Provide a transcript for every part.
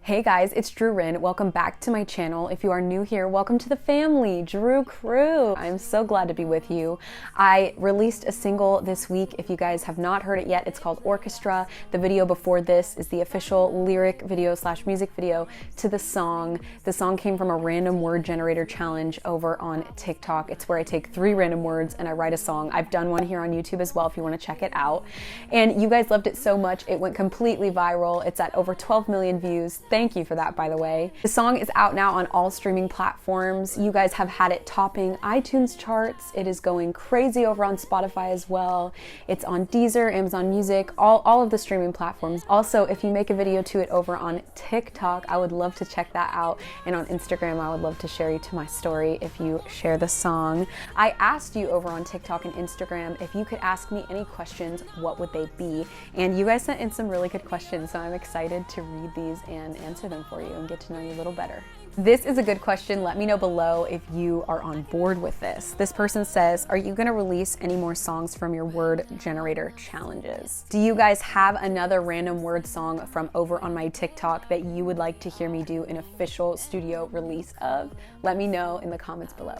Hey guys, it's DROO. Welcome back to my channel. If you are new here, welcome to the family, DROO Crew. I'm so glad to be with you. I released a single this week. If you guys have not heard it yet, it's called Orchestra. The video before this is the official lyric video / music video to the song. The song came from a random word generator challenge over on TikTok. It's where I take 3 random words and I write a song. I've done one here on YouTube as well if you want to check it out. And you guys loved it so much, it went completely viral. It's at over 12 million views. Thank you for that, by the way. The song is out now on all streaming platforms. You guys have had it topping iTunes charts. It is going crazy over on Spotify as well. It's on Deezer, Amazon Music, all of the streaming platforms. Also, if you make a video to it over on TikTok, I would love to check that out. And on Instagram, I would love to share you to my story if you share the song. I asked you over on TikTok and Instagram if you could ask me any questions, what would they be? And you guys sent in some really good questions, so I'm excited to read these and answer them for you and get to know you a little better. This is a good question. Let me know below if you are on board with this. This person says, are you gonna release any more songs from your word generator challenges? Do you guys have another random word song from over on my TikTok that you would like to hear me do an official studio release of? Let me know in the comments below.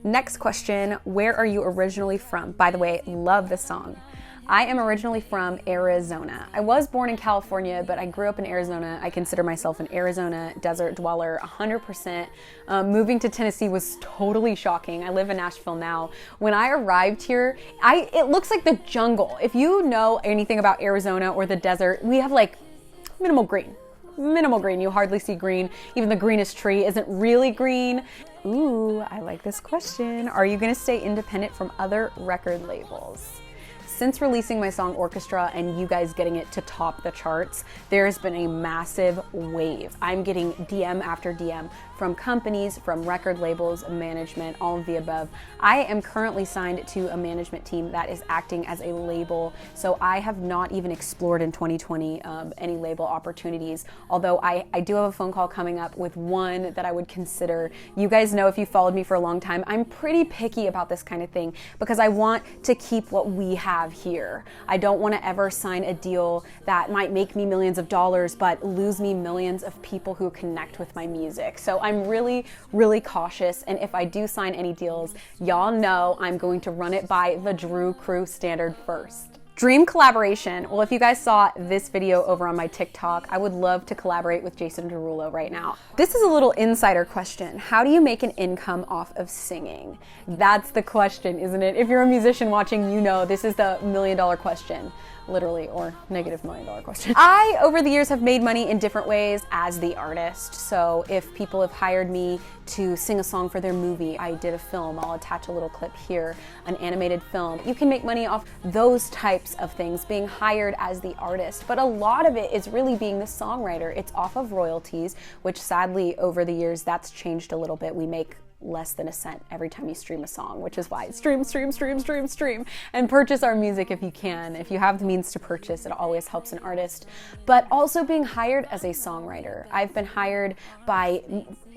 Next question, where are you originally from? By the way, love this song. I am originally from Arizona. I was born in California, but I grew up in Arizona. I consider myself an Arizona desert dweller, 100%. Moving to Tennessee was totally shocking. I live in Nashville now. When I arrived here, it looks like the jungle. If you know anything about Arizona or the desert, we have like minimal green. Minimal green, you hardly see green. Even the greenest tree isn't really green. Ooh, I like this question. Are you gonna stay independent from other record labels? Since releasing my song Orchestra and you guys getting it to top the charts, there has been a massive wave. I'm getting DM after DM from companies, from record labels, management, all of the above. I am currently signed to a management team that is acting as a label, so I have not even explored in 2020 any label opportunities, although I do have a phone call coming up with one that I would consider. You guys know, if you followed me for a long time, I'm pretty picky about this kind of thing because I want to keep what we have here. I don't want to ever sign a deal that might make me millions of dollars but lose me millions of people who connect with my music. So I'm really, really cautious, and if I do sign any deals, y'all know I'm going to run it by the DROO Crew standard first. Dream collaboration. Well, if you guys saw this video over on my TikTok, I would love to collaborate with Jason Derulo right now. This is a little insider question. How do you make an income off of singing? That's the question, isn't it? If you're a musician watching, you know this is the $1,000,000 question. Literally, or negative $1,000,000 question. I, over the years, have made money in different ways as the artist. So if people have hired me to sing a song for their movie, I did a film, I'll attach a little clip here, an animated film. You can make money off those types of things, being hired as the artist. But a lot of it is really being the songwriter. It's off of royalties, which sadly, over the years, that's changed a little bit. We make less than a cent every time you stream a song, which is why stream, and purchase our music if you can. If you have the means to purchase, it always helps an artist. But also being hired as a songwriter. I've been hired by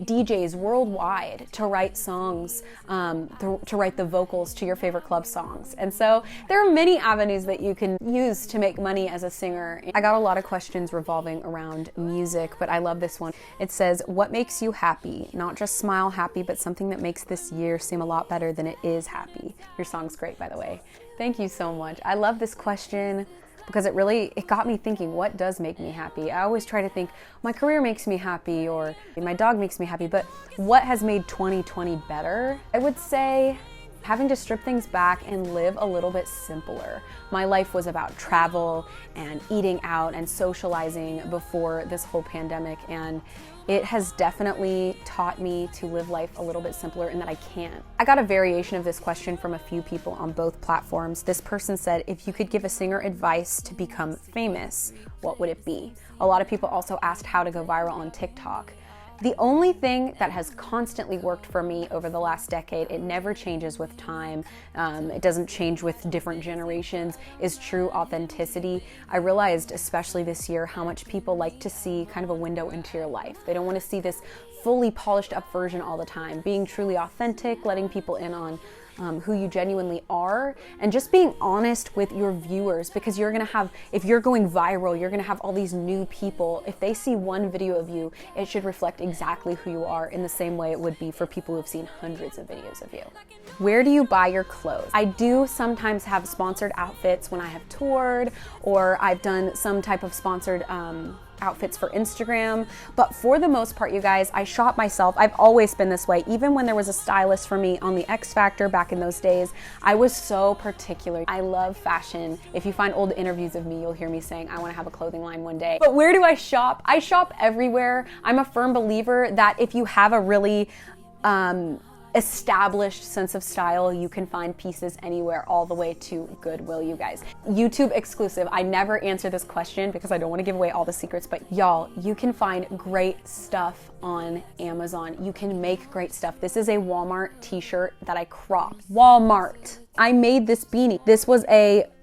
DJs worldwide to write songs, to write the vocals to your favorite club songs. And so there are many avenues that you can use to make money as a singer. I got a lot of questions revolving around music, but I love this one. It says, what makes you happy? Not just smile happy, but something that makes this year seem a lot better than it is happy. Your song's great, by the way. Thank you so much. I love this question because it got me thinking, what does make me happy? I always try to think, my career makes me happy or my dog makes me happy, but what has made 2020 better? I would say having to strip things back and live a little bit simpler. My life was about travel and eating out and socializing before this whole pandemic, and it has definitely taught me to live life a little bit simpler and that I can't. I got a variation of this question from a few people on both platforms. This person said, if you could give a singer advice to become famous, what would it be? A lot of people also asked how to go viral on TikTok. The only thing that has constantly worked for me over the last decade, it never changes with time, it doesn't change with different generations, is true authenticity. I realized, especially this year, how much people like to see kind of a window into your life. They don't want to see this fully polished up version all the time. Being truly authentic, letting people in on who you genuinely are, and just being honest with your viewers, because you're gonna have, if you're going viral, you're gonna have all these new people. If they see one video of you, it should reflect exactly who you are in the same way it would be for people who've seen hundreds of videos of you. Where do you buy your clothes? I do sometimes have sponsored outfits when I have toured, or I've done some type of sponsored outfits for Instagram, but for the most part, you guys, I shop myself. I've always been this way. Even when there was a stylist for me on the X Factor back in those days, I was so particular. I love fashion. If you find old interviews of me, you'll hear me saying, I want to have a clothing line one day. But where do I shop? I shop everywhere. I'm a firm believer that if you have a really established sense of style, you can find pieces anywhere, all the way to Goodwill, you guys. YouTube exclusive. I never answer this question because I don't want to give away all the secrets, but y'all, you can find great stuff on Amazon. You can make great stuff. This is a Walmart t-shirt that I cropped. Walmart. I made this beanie. This was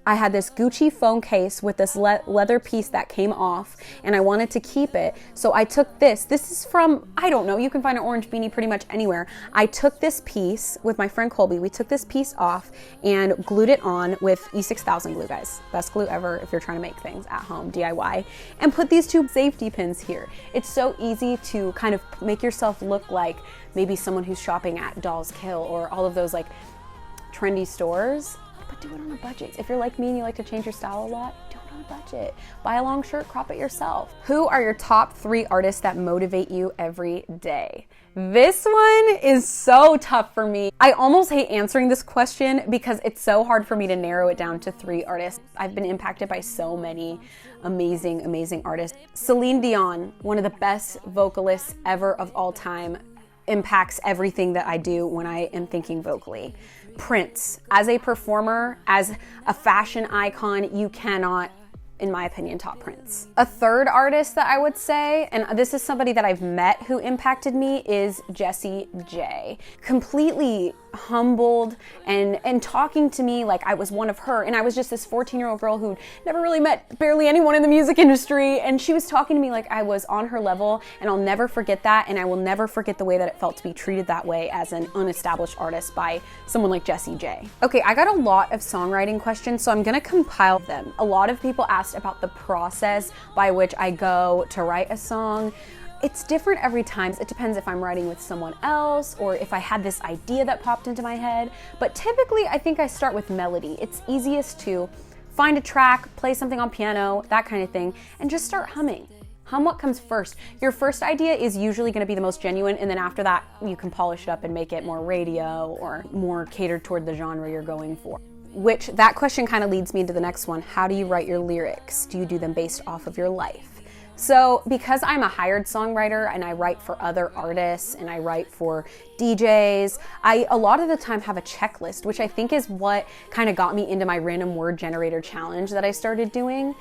I had this Gucci phone case with this leather piece that came off, and I wanted to keep it. So I took this. This is from, I don't know, you can find an orange beanie pretty much anywhere. I took this piece with my friend Colby. We took this piece off and glued it on with E6000 glue, guys. Best glue ever if you're trying to make things at home, DIY. And put these two safety pins here. It's so easy to kind of make yourself look like maybe someone who's shopping at Dolls Kill or all of those like trendy stores, but do it on a budget. If you're like me and you like to change your style a lot, do it on a budget. Buy a long shirt, crop it yourself. Who are your top 3 artists that motivate you every day? This one is so tough for me. I almost hate answering this question because it's so hard for me to narrow it down to 3 artists. I've been impacted by so many amazing, amazing artists. Celine Dion, one of the best vocalists ever of all time, impacts everything that I do when I am thinking vocally. Prince, as a performer, as a fashion icon, you cannot, in my opinion, top Prince. A third artist that I would say, and this is somebody that I've met who impacted me, is Jessie J. Completely humbled and talking to me like I was one of her, and I was just this 14-year-old girl who never really met barely anyone in the music industry, and she was talking to me like I was on her level, and I'll never forget that, and I will never forget the way that it felt to be treated that way as an unestablished artist by someone like Jessie J. Okay, I got a lot of songwriting questions, so I'm gonna compile them. A lot of people asked about the process by which I go to write a song. It's different every time. It depends if I'm writing with someone else or if I had this idea that popped into my head. But typically, I think I start with melody. It's easiest to find a track, play something on piano, that kind of thing, and just start humming. Hum what comes first. Your first idea is usually going to be the most genuine, and then after that, you can polish it up and make it more radio or more catered toward the genre you're going for. Which, that question kind of leads me into the next one. How do you write your lyrics? Do you do them based off of your life? So because I'm a hired songwriter and I write for other artists and I write for DJs, I a lot of the time have a checklist, which I think is what kind of got me into my random word generator challenge that I started doing.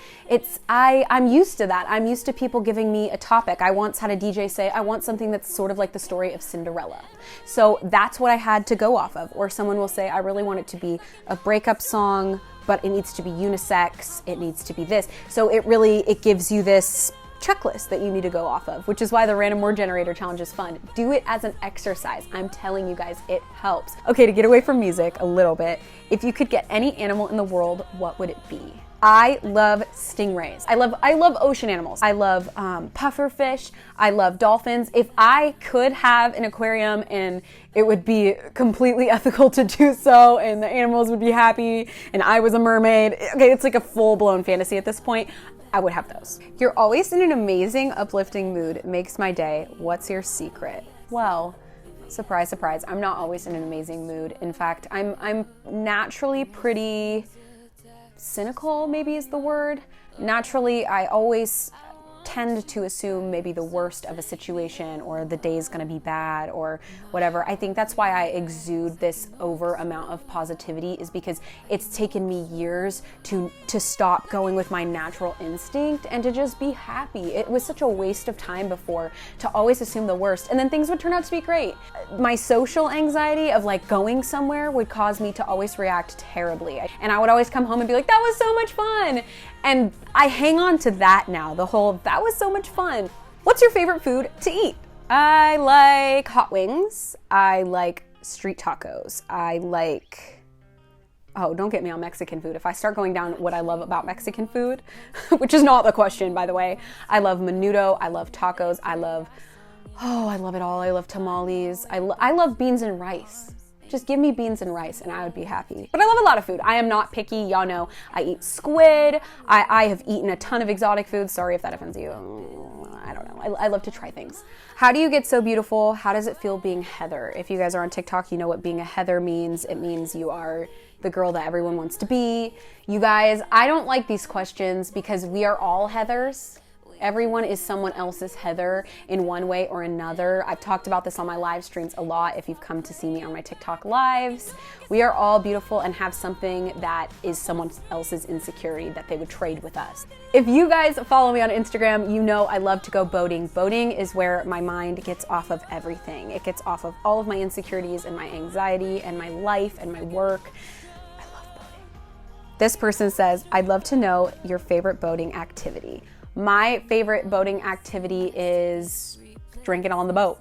I'm used to that. I'm used to people giving me a topic. I once had a DJ say, I want something that's sort of like the story of Cinderella. So that's what I had to go off of. Or someone will say, I really want it to be a breakup song, but it needs to be unisex. It needs to be this. So it gives you this checklist that you need to go off of, which is why the random word generator challenge is fun. Do it as an exercise. I'm telling you guys, it helps. Okay, to get away from music a little bit, if you could get any animal in the world, what would it be? I love stingrays. I love ocean animals. I love pufferfish. I love dolphins. If I could have an aquarium and it would be completely ethical to do so and the animals would be happy and I was a mermaid, okay, it's like a full-blown fantasy at this point, I would have those. You're always in an amazing, uplifting mood. It makes my day. What's your secret? Well, surprise, surprise, I'm not always in an amazing mood. In fact, I'm naturally pretty cynical, maybe is the word. Naturally, I always tend to assume maybe the worst of a situation or the day's gonna be bad or whatever. I think that's why I exude this over amount of positivity, is because it's taken me years to stop going with my natural instinct and to just be happy. It was such a waste of time before to always assume the worst and then things would turn out to be great. My social anxiety of like going somewhere would cause me to always react terribly. And I would always come home and be like, that was so much fun. And I hang on to that now, the whole, that was so much fun. What's your favorite food to eat? I like hot wings. I like street tacos. I like, oh, don't get me on Mexican food. If I start going down what I love about Mexican food, which is not the question, by the way, I love menudo, I love tacos, I love it all. I love tamales. I love beans and rice. Just give me beans and rice and I would be happy. But I love a lot of food. I am not picky. Y'all know I eat squid. I have eaten a ton of exotic foods. Sorry if that offends you. I don't know. I love to try things. How do you get so beautiful? How does it feel being Heather? If you guys are on TikTok, you know what being a Heather means. It means you are the girl that everyone wants to be. You guys, I don't like these questions because we are all Heathers. Everyone is someone else's Heather in one way or another. I've talked about this on my live streams a lot if you've come to see me on my TikTok lives. We are all beautiful and have something that is someone else's insecurity that they would trade with us. If you guys follow me on Instagram, you know I love to go boating. Boating is where my mind gets off of everything. It gets off of all of my insecurities and my anxiety and my life and my work. I love boating. This person says, I'd love to know your favorite boating activity. My favorite boating activity is drinking on the boat.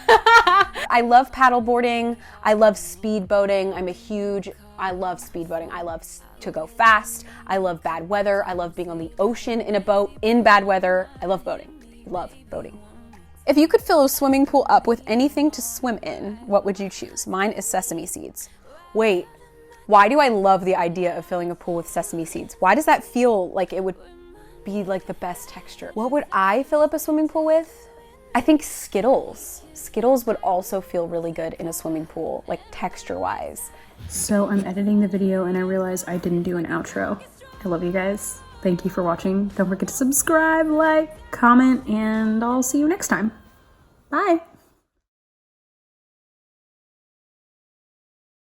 I love paddleboarding. I love speed boating. I love speed boating. I love to go fast. I love bad weather. I love being on the ocean in a boat in bad weather. I love boating. Love boating. If you could fill a swimming pool up with anything to swim in, what would you choose? Mine is sesame seeds. Wait, why do I love the idea of filling a pool with sesame seeds? Why does that feel like it would be like the best texture? What would I fill up a swimming pool with? I think Skittles. Skittles would also feel really good in a swimming pool, like texture wise. So I'm editing the video and I realized I didn't do an outro. I love you guys. Thank you for watching. Don't forget to subscribe, like, comment, and I'll see you next time. Bye.